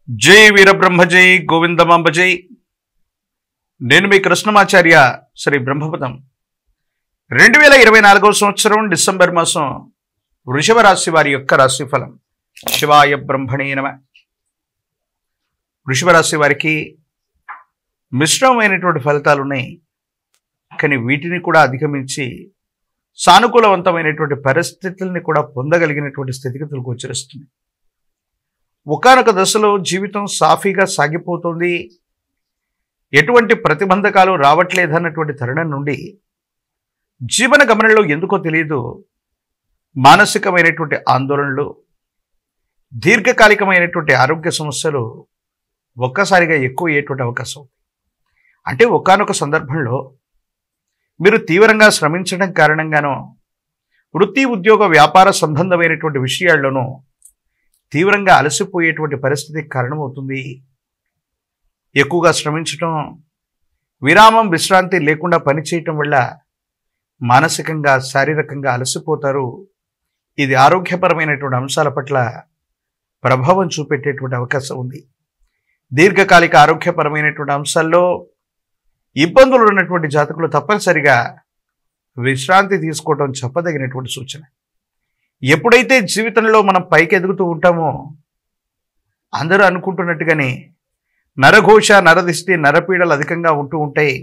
జై వీరబ్రహ్మ జై గోవిందమాంబ జై. నేను మీ కృష్ణమాచార్య శ్రీ బ్రహ్మపదం. 2024 సంవత్సరం డిసెంబర్ మాసం వృషభ రాశి వారి యొక్క రాశిఫలం. శివాయ బ్రహ్మణే నమః. వృషభ రాశి వారికి మిశ్రమమైనటువంటి ఫలితాలు ఉన్నాయి, కానీ వీటిని కూడా అధిగమించి సానుకూలవంతమైనటువంటి పరిస్థితుల్ని కూడా పొందగలిగినటువంటి స్థితిగతులు గోచరిస్తున్నాయి. ఒకానొక దశలో జీవితం సాఫీగా సాగిపోతుంది, ఎటువంటి ప్రతిబంధకాలు రావట్లేదన్నటువంటి తరుణం నుండి జీవన గమనంలో ఎందుకో తెలియదు మానసికమైనటువంటి ఆందోళనలు, దీర్ఘకాలికమైనటువంటి ఆరోగ్య సమస్యలు ఒక్కసారిగా ఎక్కువ అయ్యేటువంటి అవకాశం ఉంది. అంటే ఒకానొక సందర్భంలో మీరు తీవ్రంగా శ్రమించడం కారణంగానో, వృత్తి ఉద్యోగ వ్యాపార సంబంధమైనటువంటి విషయాల్లోనూ తీవ్రంగా అలసిపోయేటువంటి పరిస్థితికి కారణమవుతుంది. ఎక్కువగా శ్రమించడం, విరామం విశ్రాంతి లేకుండా పనిచేయటం వల్ల మానసికంగా శారీరకంగా అలసిపోతారు. ఇది ఆరోగ్యపరమైనటువంటి అంశాల పట్ల ప్రభావం చూపెట్టేటువంటి అవకాశం ఉంది. దీర్ఘకాలిక ఆరోగ్యపరమైనటువంటి అంశాల్లో ఇబ్బందులు ఉన్నటువంటి జాతకులు తప్పనిసరిగా విశ్రాంతి తీసుకోవడం చెప్పదగినటువంటి సూచన. ఎప్పుడైతే జీవితంలో మనం పైకి ఎదుగుతూ ఉంటామో, అందరూ అనుకుంటున్నట్టుగానే నరఘోష, నరదిష్టి, నరపీడలు అధికంగా ఉంటూ ఉంటాయి.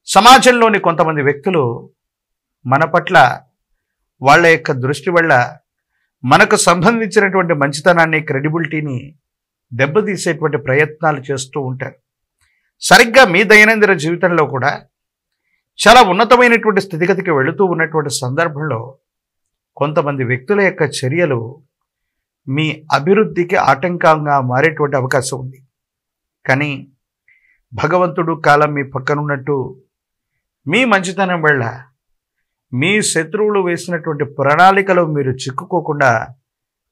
సమాజంలోని కొంతమంది వ్యక్తులు మన పట్ల వాళ్ళ యొక్క దృష్టి వల్ల మనకు సంబంధించినటువంటి మంచితనాన్ని, క్రెడిబిలిటీని దెబ్బతీసేటువంటి ప్రయత్నాలు చేస్తూ ఉంటారు. సరిగ్గా మీ దైనందిన జీవితంలో కూడా చాలా ఉన్నతమైనటువంటి స్థితిగతికి వెళుతూ ఉన్నటువంటి సందర్భంలో కొంతమంది వ్యక్తుల యొక్క చర్యలు మీ అభివృద్ధికి ఆటంకంగా మారేటువంటి అవకాశం ఉంది. కానీ భగవంతుడు కాలం మీ పక్కనున్నట్టు మీ మంచితనం వల్ల మీ శత్రువులు వేసినటువంటి ప్రణాళికలో మీరు చిక్కుకోకుండా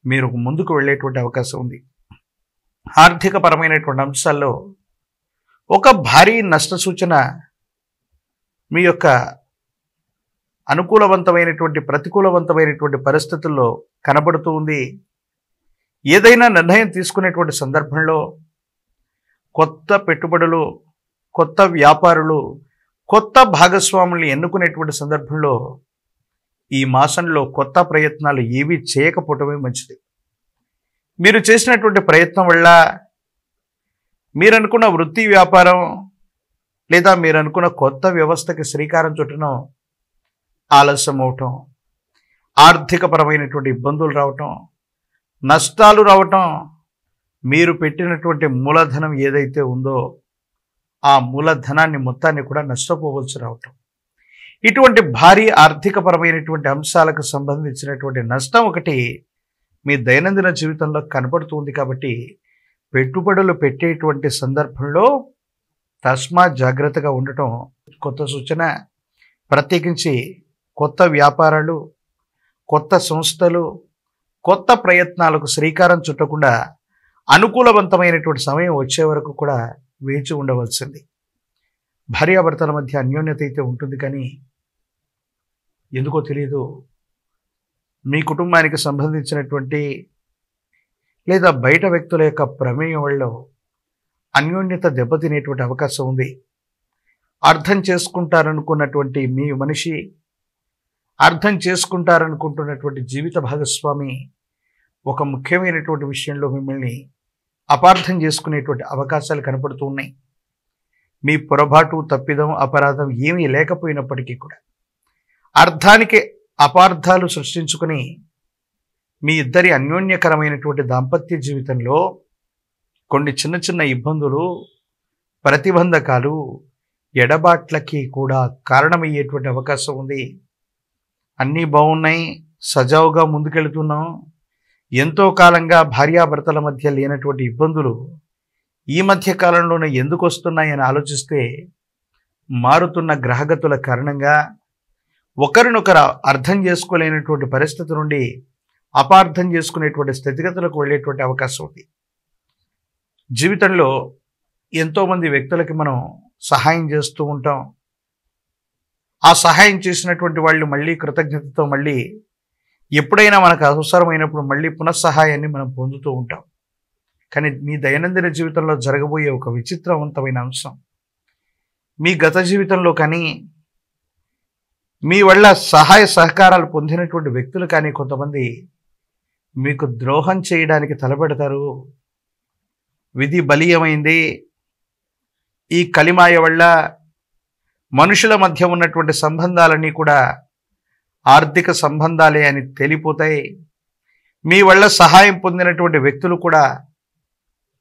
మీరు ముందుకు వెళ్ళేటువంటి అవకాశం ఉంది. ఆర్థిక పరమైనటువంటి అంశాల్లో ఒక భారీ నష్ట సూచన మీ యొక్క అనుకూలవంతమైనటువంటి ప్రతికూలవంతమైనటువంటి పరిస్థితుల్లో కనబడుతూ ఉంది. ఏదైనా నిర్ణయం తీసుకునేటువంటి సందర్భంలో కొత్త పెట్టుబడులు, కొత్త వ్యాపారులు, కొత్త భాగస్వాముల్ని ఎన్నుకునేటువంటి సందర్భంలో ఈ మాసంలో కొత్త ప్రయత్నాలు ఏవి చేయకపోవటమే మంచిది. మీరు చేసినటువంటి ప్రయత్నం వల్ల మీరు అనుకున్న వృత్తి వ్యాపారం లేదా మీరు అనుకున్న కొత్త వ్యవస్థకి శ్రీకారం చుట్టడం ఆలస్యం అవటం, ఆర్థికపరమైనటువంటి ఇబ్బందులు రావటం, నష్టాలు రావటం, మీరు పెట్టినటువంటి మూలధనం ఏదైతే ఉందో ఆ మూలధనాన్ని మొత్తాన్ని కూడా నష్టపోవలసి రావటం, ఇటువంటి భారీ ఆర్థికపరమైనటువంటి అంశాలకు సంబంధించినటువంటి నష్టం ఒకటి మీ దైనందిన జీవితంలో కనబడుతుంది. కాబట్టి పెట్టుబడులు పెట్టేటువంటి సందర్భంలో తస్మాత్ జాగ్రత్తగా ఉండటం కొత్త సూచన. ప్రత్యేకించి కొత్త వ్యాపారాలు, కొత్త సంస్థలు, కొత్త ప్రయత్నాలకు శ్రీకారం చుట్టకుండా అనుకూలవంతమైనటువంటి సమయం వచ్చే వరకు కూడా వేచి ఉండవలసింది. భార్యాభర్తల మధ్య అన్యోన్యత అయితే ఉంటుంది, కానీ ఎందుకో తెలియదు మీ కుటుంబానికి సంబంధించినటువంటి లేదా బయట వ్యక్తుల యొక్క ప్రమేయం వల్ల అన్యోన్యత దెబ్బతినేటువంటి అవకాశం ఉంది. అర్థం చేసుకుంటారనుకున్నటువంటి మీ మనిషి, అర్థం చేసుకుంటారనుకుంటున్నటువంటి జీవిత భాగస్వామి ఒక ముఖ్యమైనటువంటి విషయంలో మిమ్మల్ని అపార్థం చేసుకునేటువంటి అవకాశాలు కనపడుతూ ఉన్నాయి. మీ పొరపాటు, తప్పిదం, అపరాధం ఏమీ లేకపోయినప్పటికీ కూడా అర్థానికి అపార్థాలు సృష్టించుకుని మీ ఇద్దరి అన్యోన్యకరమైనటువంటి దాంపత్య జీవితంలో కొన్ని చిన్న చిన్న ఇబ్బందులు, ప్రతిబంధకాలు, ఎడబాట్లకి కూడా కారణమయ్యేటువంటి అవకాశం ఉంది. అన్నీ బాగున్నాయి, సజావుగా ముందుకెళ్తున్నాం, ఎంతో కాలంగా భార్యాభర్తల మధ్య లేనటువంటి ఇబ్బందులు ఈ మధ్య కాలంలోనే ఎందుకు వస్తున్నాయని ఆలోచిస్తే మారుతున్న గ్రహగతుల కారణంగా ఒకరినొకరు అర్థం చేసుకోలేనటువంటి పరిస్థితి నుండి అపార్థం చేసుకునేటువంటి స్థితిగతులకు వెళ్ళేటువంటి అవకాశం ఉంది. జీవితంలో ఎంతోమంది వ్యక్తులకి మనం సహాయం చేస్తూ ఉంటాం. ఆ సహాయం చేసినటువంటి వాళ్ళు మళ్ళీ కృతజ్ఞతతో మళ్ళీ ఎప్పుడైనా మనకు అవసరమైనప్పుడు మళ్ళీ పునఃసహాయాన్ని మనం పొందుతూ ఉంటాం. కానీ మీ దైనందిన జీవితంలో జరగబోయే ఒక విచిత్రవంతమైన అంశం, మీ గత జీవితంలో కానీ మీ వల్ల సహాయ సహకారాలు పొందినటువంటి వ్యక్తులు కానీ కొంతమంది మీకు ద్రోహం చేయడానికి తలపెడతారు. విధి బలీయమైంది. ఈ కలిమాయ వల్ల మనుషుల మధ్య ఉన్నటువంటి సంబంధాలన్నీ కూడా ఆర్థిక సంబంధాలే అని తేలిపోతాయి. మీ వల్ల సహాయం పొందినటువంటి వ్యక్తులు కూడా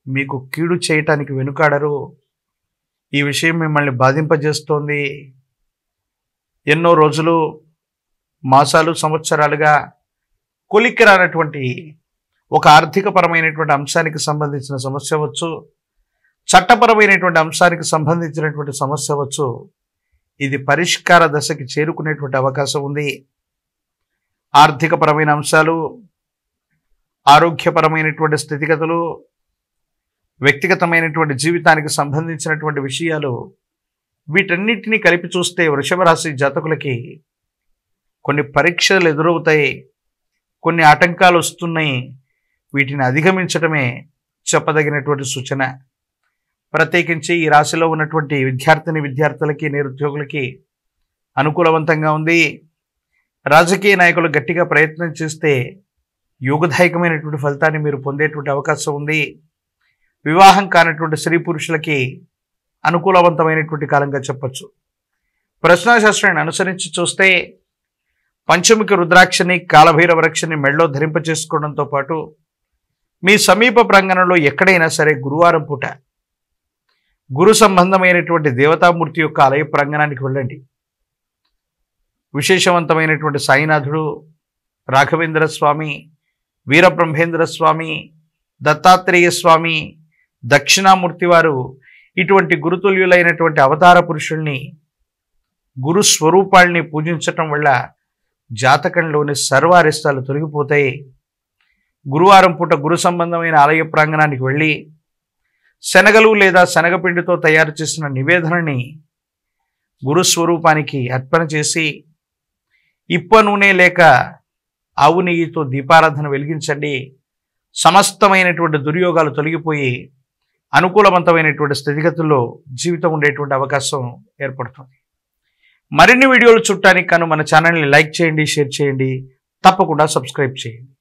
మీకు కీడు చేయటానికి వెనుకాడరు. ఈ విషయం మిమ్మల్ని బాధింపజేస్తోంది. ఎన్నో రోజులు, మాసాలు, సంవత్సరాలుగా కొలిక్కి రానటువంటి ఒక ఆర్థికపరమైనటువంటి అంశానికి సంబంధించిన సమస్య అవచ్చు, చట్టపరమైనటువంటి అంశానికి సంబంధించినటువంటి సమస్య అవచ్చు. ఇది పరిష్కార దశకి చేరుకునేటువంటి అవకాశం ఉంది. ఆర్థికపరమైన అంశాలు, ఆరోగ్యపరమైనటువంటి స్థితిగతులు, వ్యక్తిగతమైనటువంటి జీవితానికి సంబంధించినటువంటి విషయాలు, వీటన్నిటినీ కలిపి చూస్తే వృషభ రాశి జాతకులకి కొన్ని పరీక్షలు ఎదురవుతాయి, కొన్ని ఆటంకాలు వస్తున్నాయి. వీటిని అధిగమించడమే చెప్పదగినటువంటి సూచన. ప్రత్యేకించి ఈ రాశిలో ఉన్నటువంటి విద్యార్థులకి, నిరుద్యోగులకి అనుకూలవంతంగా ఉంది. రాజకీయ నాయకులు గట్టిగా ప్రయత్నం చేస్తే యోగదాయకమైనటువంటి ఫలితాన్ని మీరు పొందేటువంటి అవకాశం ఉంది. వివాహం కానటువంటి స్త్రీ పురుషులకి అనుకూలవంతమైనటువంటి కాలంగా చెప్పచ్చు. ప్రశ్నాశాస్త్రాన్ని అనుసరించి చూస్తే పంచముఖి రుద్రాక్షని, కాలభైరవ రక్షని మెడలో ధరింపచేసుకోవడంతో పాటు మీ సమీప ప్రాంగణంలో ఎక్కడైనా సరే గురువారం పూట గురు సంబంధమైనటువంటి దేవతామూర్తి యొక్క ఆలయ ప్రాంగణానికి వెళ్ళండి. విశేషవంతమైనటువంటి సాయినాథుడు, రాఘవేంద్ర స్వామి, వీరబ్రహ్మేంద్ర స్వామి, దత్తాత్రేయ స్వామి, దక్షిణామూర్తి వారు ఇటువంటి గురుతుల్యులైనటువంటి అవతార పురుషుల్ని, గురు స్వరూపాల్ని పూజించటం వల్ల జాతకంలోని సర్వారిష్టాలు తొలగిపోతాయి. గురువారం పూట గురు సంబంధమైన ఆలయ ప్రాంగణానికి వెళ్ళి శనగలు లేదా శనగపిండితో తయారు చేసిన నివేదనని గురు స్వరూపానికి అర్పణ చేసి ఇప్ప నూనె లేక ఆవు నెయ్యితో దీపారాధన వెలిగించండి. సమస్తమైనటువంటి దుర్యోగాలు తొలగిపోయి అనుకూలవంతమైనటువంటి స్థితిగతుల్లో జీవితం ఉండేటువంటి అవకాశం ఏర్పడుతుంది. మరిన్ని వీడియోలు చూడటానికి కాను మన ఛానల్ని లైక్ చేయండి, షేర్ చేయండి, తప్పకుండా సబ్స్క్రైబ్ చేయండి.